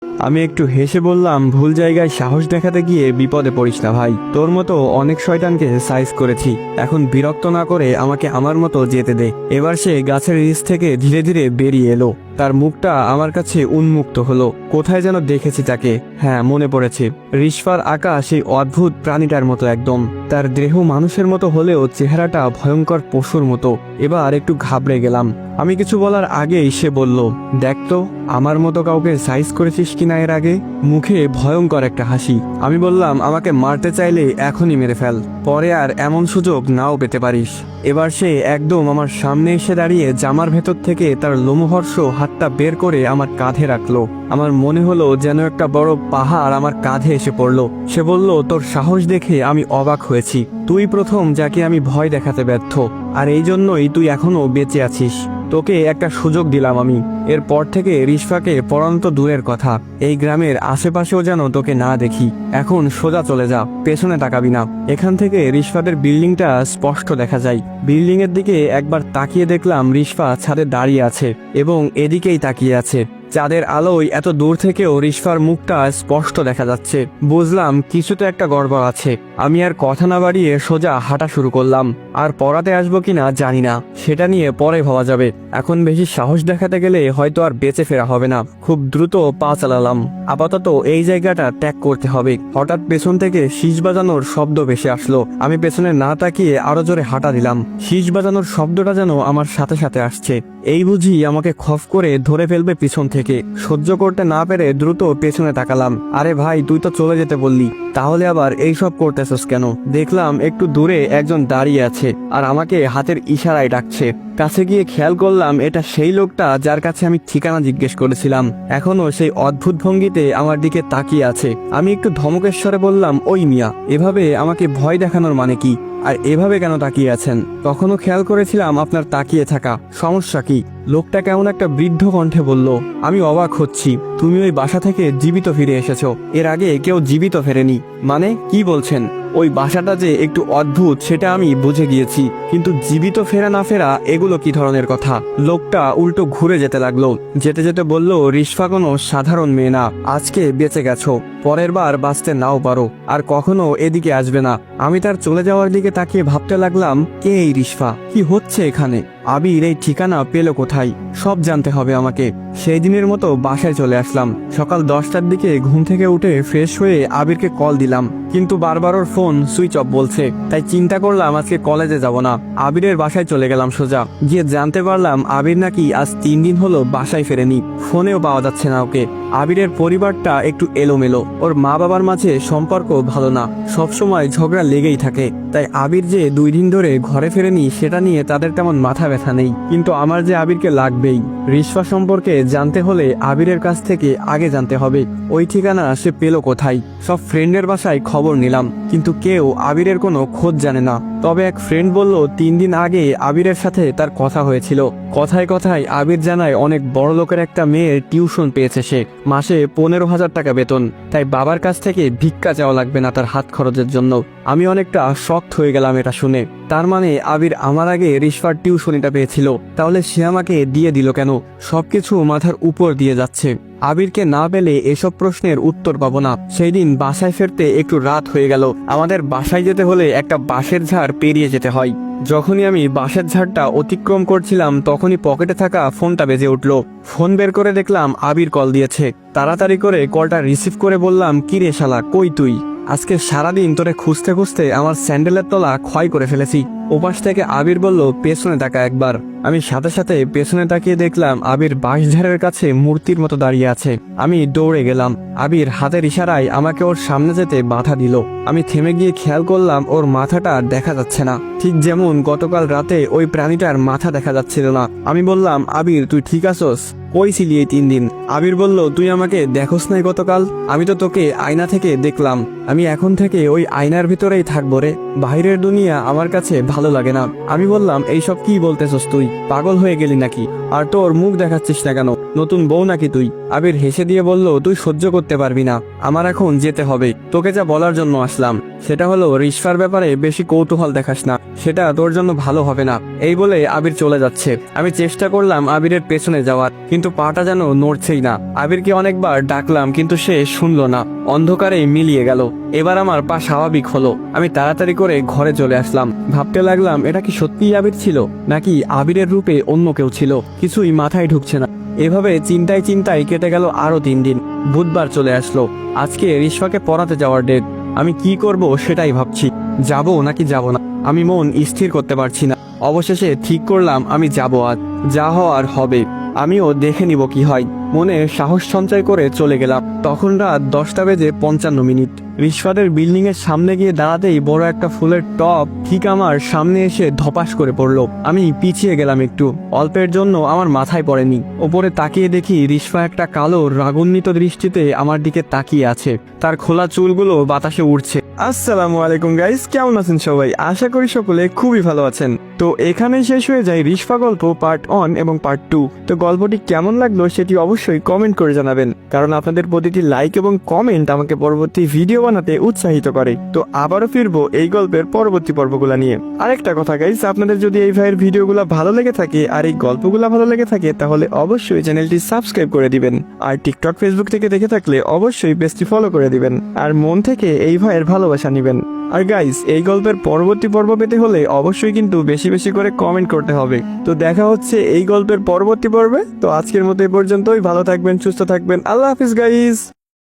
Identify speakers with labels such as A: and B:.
A: আমি একটু হেসে বললাম, ভুল জায়গায় সাহস দেখাতে গিয়ে বিপদে পড়িস না ভাই। তোর মতো অনেক শয়তানকে সাইজ করেছি, এখন বিরক্ত না করে আমাকে আমার মতো যেতে দে। এবার সে গাছের নিচ থেকে ধীরে ধীরে বেরিয়ে এলো। তার মুখটা আমার কাছে উন্মুক্ত হলো। কোথায় যেন দেখেছি তাকে, হ্যাঁ মনে পড়েছে। রিশফার আঁকা সেই অদ্ভুত প্রাণীটার মতো একদম। তার দেহ মানুষের মতো হলেও চেহারাটা ভয়ঙ্কর পশুর মতো। এবার একটু ঘাবড়ে গেলাম। আমি কিছু বলার আগেই সে বলল, দেখ তো আমার মতো কাউকে সাইজ করেছিস কিনা এর আগে। মুখে ভয়ঙ্কর একটা হাসি। আমি বললাম, আমাকে মারতে চাইলে এখনই মেরে ফেল, পরে আর এমন সুযোগ নাও পেতে পারিস। এবার সে একদম আমার সামনে এসে দাঁড়িয়ে জামার ভেতর থেকে তার লোমহর্ষ হাতটা বের করে আমার কাঁধে রাখলো। আমার মনে হলো যেন একটা বড় পাহাড় আমার কাঁধে এসে পড়লো। সে বলল, তোর সাহস দেখে আমি অবাক হয়েছি। তুই প্রথম যাকে আমি ভয় দেখাতে ব্যর্থ, আর এই জন্যই তুই এখনো বেঁচে আছিস। তোকে একটা সুযোগ দিলাম আমি। এরপর থেকে রিশফাকে পড়ানো তো দূরের কথা, এই গ্রামের আশেপাশেও যেন তোকে না দেখি। এখন সোজা চলে যা, পেছনে তাকাবি না। এখান থেকে রিশফাদের বিল্ডিংটা স্পষ্ট দেখা যায়। বিল্ডিং এর দিকে একবার তাকিয়ে দেখলাম রিশফা ছাদে দাঁড়িয়ে আছে এবং এদিকেই তাকিয়ে আছে। চাঁদের আলোয় এত দূর থেকেও রিশফার মুখটা স্পষ্ট দেখা যাচ্ছে। বুঝলাম কিছু তো একটা গড়বড় আছে। আমি আর কথা না বাড়িয়ে সোজা হাঁটা শুরু করলাম। আর পড়াতে আসবো কিনা জানি না, সেটা নিয়ে পরে ভাবা যাবে। এখন বেশি সাহস দেখাতে গেলে হয়তো আর বেঁচে ফেরা হবে না। খুব দ্রুত পা চালালাম। আপাতত এই জায়গাটা ত্যাগ করতে হবে। হঠাৎ পেছন থেকে শীষ বাজানোর শব্দ ভেসে আসলো। আমি পেছনে না তাকিয়ে আরো জোরে হাঁটা দিলাম। শীষ বাজানোর শব্দটা যেন আমার সাথে সাথে আসছে। এই বুঝি আমাকে খপ করে ধরে ফেলবে পিছন থেকে। সহ্য করতে না পেরে দ্রুত পেছনে তাকালাম। আরে ভাই, তুই তো চলে যেতে বললি, তাহলে আবার এইসব করতেছস কেন? দেখলাম একটু দূরে একজন দাঁড়িয়ে আছে আর আমাকে হাতের ইশারায় ডাকছে। কাছে গিয়ে খেয়াল করলাম এটা সেই লোকটা যার কাছে আমি ঠিকানা জিজ্ঞেস করেছিলাম। এখনো সেই অদ্ভুত ভঙ্গিতে আমার দিকে তাকিয়ে আছে। আমি একটু ধমকেশ্বরে বললাম, ওই মিয়া, এভাবে আমাকে ভয় দেখানোর মানে কি? আর এভাবে কেন তাকিয়ে আছেন? কখনো খেয়াল করেছিলাম আপনার তাকিয়ে থাকা, সমস্যা কি? লোকটা কেমন একটা বৃদ্ধ কণ্ঠে বলল। আমি অবাক হচ্ছি, তুমি ওই বাসা থেকে জীবিত ফিরে এসেছো। এর আগে কেউ জীবিত ফেরেনি মানে? কি বলছেন? ওই বাসাটা যে একটু অদ্ভুত সেটা আমি বুঝে গিয়েছি, কিন্তু জীবিত ফেরা না ফেরা এগুলো কি ধরনের কথা? লোকটা উল্টো ঘুরে যেতে লাগলো। যেতে যেতে বলল, রিশফা কোনো সাধারণ মেয়ে না। আজকে বেঁচে গেছো, পরের বার বাঁচতে নাও পারো, আর কখনো এদিকে আসবে না। আমি তার চলে যাওয়ার দিকে তাকিয়ে ভাবতে লাগলাম, কে এই রিশফা? কি হচ্ছে এখানে? আবির এই ঠিকানা পেল কোথায়? সব জানতে হবে আমাকে। সেই দিনের মতো বাসায় চলে আসলাম। সকাল 10টার দিকে ঘুম থেকে উঠে ফ্রেশ হয়ে আবিরকে কল দিলাম, কিন্তু বারবার ওর ফোন সুইচ অফ বলছে। তাই চিন্তা করলাম আজকে কলেজে যাব না, আবিরের বাসায় চলে গেলাম সোজা। গিয়ে জানতে পারলাম আবির নাকি আজ 3 দিন হলো বাসায় ফেরেনি। ফোনেও পাওয়া যাচ্ছে না ওকে। আবিরের পরিবারটা একটু এলোমেলো। ওর মা বাবার মাঝে সম্পর্ক ভালো না, সবসময় ঝগড়া লেগেই থাকে। তাই আবির যে 2 দিন ধরে ঘরে ফেরেনি সেটা নিয়ে তাদের তেমন মাথা ব্যথা নেই। কিন্তু আমার যে আবিরকে লাগবেই। রিশফা সম্পর্কে জানতে হলে আবিরের কাছ থেকে আগে জানতে হবে ওই ঠিকানা সে পেল কোথায়। সব ফ্রেন্ডের বাসায় খবর নিলাম, কিন্তু কেউ আবিরের কোনো খোঁজ জানে না। তবে এক ফ্রেন্ড বলল 3 দিন আগে আবিরের সাথে তার কথা হয়েছিল। কথায় কথায় আবির জানায় অনেক বড় লোকের একটা মেয়ের টিউশন পেয়েছে সে, মাসে 15,000 টাকা বেতন। তাই বাবার কাছ থেকে ভিক্ষা চাওয়া লাগবে না তার হাত খরচের জন্য। আমি অনেকটা শকড হয়ে গেলাম এটা শুনে। তার মানে আবির আমার আগে রিশফার টিউশনিটা পেয়েছিল, তাহলে সে আমাকে দিয়ে দিল কেন? সবকিছু মাথার উপর দিয়ে যাচ্ছে। আবিরকে না পেলে এসব প্রশ্নের উত্তর পাবো না। সেই দিন বাসায় ফিরতে একটু রাত হয়ে গেল। আমাদের বাসায় যেতে হলে একটা বাঁশের ঝাড় পেরিয়ে যেতে হয়। যখনই আমি বাঁশের ঝাড়টা অতিক্রম করছিলাম তখনই পকেটে থাকা ফোনটা বেজে উঠল। ফোন বের করে দেখলাম আবির কল দিয়েছে। তাড়াতাড়ি করে কলটা রিসিভ করে বললাম, কি রে শালা, কই তুই? আজকে সারাদিন তোরে খুঁজতে খুঁজতে আমার স্যান্ডেলের তলা ক্ষয় করে ফেলেছি। ওপাশ থেকে আবির বলল, পেছনে তাকা একবার। আমি সাথে সাথে পেছনে তাকিয়ে দেখলাম আবির বাঁশঝাড়ের কাছে মূর্তির মতো দাঁড়িয়ে আছে। আমি দৌড়ে গেলাম। আবির হাতের ইশারায় আমাকে ওর সামনে যেতে বাধা দিল। আমি থেমে গিয়ে খেয়াল করলাম ওর মাথাটা দেখা যাচ্ছে না, ঠিক যেমন গতকাল রাতে ওই প্রাণীটার মাথা দেখা যাচ্ছিল না। আমি বললাম, আবির তুই ঠিক আছোস? কই ছিলি এই 3 দিন? আবির বলল, তুই আমাকে দেখোস নাই গতকাল? আমি তো তোকে আয়না থেকে দেখলাম। আমি এখন থেকে ওই আয়নার ভিতরেই থাকবো রে, বাইরের দুনিয়া আমার কাছে ভালো লাগে না। আমি বললাম, এইসব কি বলতেছস তুই? পাগল হয়ে গেলি নাকি? আর তোর মুখ দেখাচ্ছিস না কেন? নতুন বউ নাকি তুই? আবির হেসে দিয়ে বলল, তুই সহ্য করতে পারবি না, আমার এখন যেতে হবে। তোকে যা বলার জন্য আসলাম। সেটা হলো রিশফার ব্যাপারে বেশি কৌতূহল দেখাস না, সেটা তোর জন্য ভালো হবে না। এই বলে আবির চলে যাচ্ছে। আমি চেষ্টা করলাম আবিরের পেছনে যাওয়ার, কিন্তু পাটা যেন নড়ছেই না। আবিরকে অনেকবার ডাকলাম কিন্তু সে শুনলো না, অন্ধকারে মিলিয়ে গেল। এবার আমার পা স্বাভাবিক হলো। আমি তাড়াতাড়ি করে ঘরে চলে আসলাম। ভাবতে লাগলাম এটা কি সত্যিই আবির ছিল, নাকি আবিরের রূপে অন্য কেউ ছিল, কিছুই মাথায় ঢুকছে না। এভাবে চিন্তায় চিন্তায় কেটে গেল আরো 3 দিন। বুধবার চলে আসলো। আজকে রিশফাকে পড়াতে যাওয়ার ডেট। আমি কি করব সেটাই ভাবছি, যাব নাকি যাব না। আমি মন স্থির করতে পারছি না। অবশেষে ঠিক করলাম আমি যাব, আজ যা হওয়ার হবে। আমিও দেখে নিব কি হয়। মনে সাহস সঞ্চয় করে চলে গেলাম। তখন রাত 10:55। রিশফাদের বিল্ডিং এর সামনে গিয়ে দাঁড়াতেই বড় একটা ফুলের টব ঠিক আমার সামনে এসে ধপাস করে পড়লো। আমি পিছিয়ে গেলাম একটু, অল্পের জন্য আমার মাথায় পড়েনি। ওপরে তাকিয়ে দেখি রিশফা একটা কালো রাগান্বিত দৃষ্টিতে আমার দিকে তাকিয়ে আছে। তার খোলা চুলগুলো বাতাসে উড়ছে। আসসালামু আলাইকুম গাইস, কেমন আছেন সবাই? আশা করি সকলে খুবই ভালো আছেন। তো এখানেই শেষ হয়ে যায় রিশফা গল্প পার্ট 1 এবং পার্ট 2। তো গল্পটি কেমন লাগলো সেটি অবশ্যই কমেন্ট করে জানাবেন, কারণ আপনাদের প্রতিটি লাইক এবং কমেন্ট আমাকে পরবর্তী ভিডিও বানাতে উৎসাহিত করে। তো আবারও ফিরবো এই গল্পের পরবর্তী পর্বগুলো নিয়ে। আরেকটা কথা গাইস, আপনাদের যদি এই ভাইয়ের ভিডিওগুলো ভালো লেগে থাকে আর এই গল্পগুলো ভালো লেগে থাকে তাহলে অবশ্যই চ্যানেলটি সাবস্ক্রাইব করে দিবেন। আর টিকটক ফেসবুক থেকে দেখে থাকলে অবশ্যই পেজটি ফলো করে দিবেন। আর মন থেকে এই ভাইয়ের ভালোবাসা নিবেন। আর গাইস, এই গল্পের পরবর্তী পর্ব পেতে হলে অবশ্যই কিন্তু বেশি বেশি করে কমেন্ট করতে হবে। তো দেখা হচ্ছে এই গল্পের পরবর্তী পর্বে। তো আজকের মতো এই পর্যন্তই। ভালো থাকবেন, সুস্থ থাকবেন। আল্লাহ হাফিজ গাইস।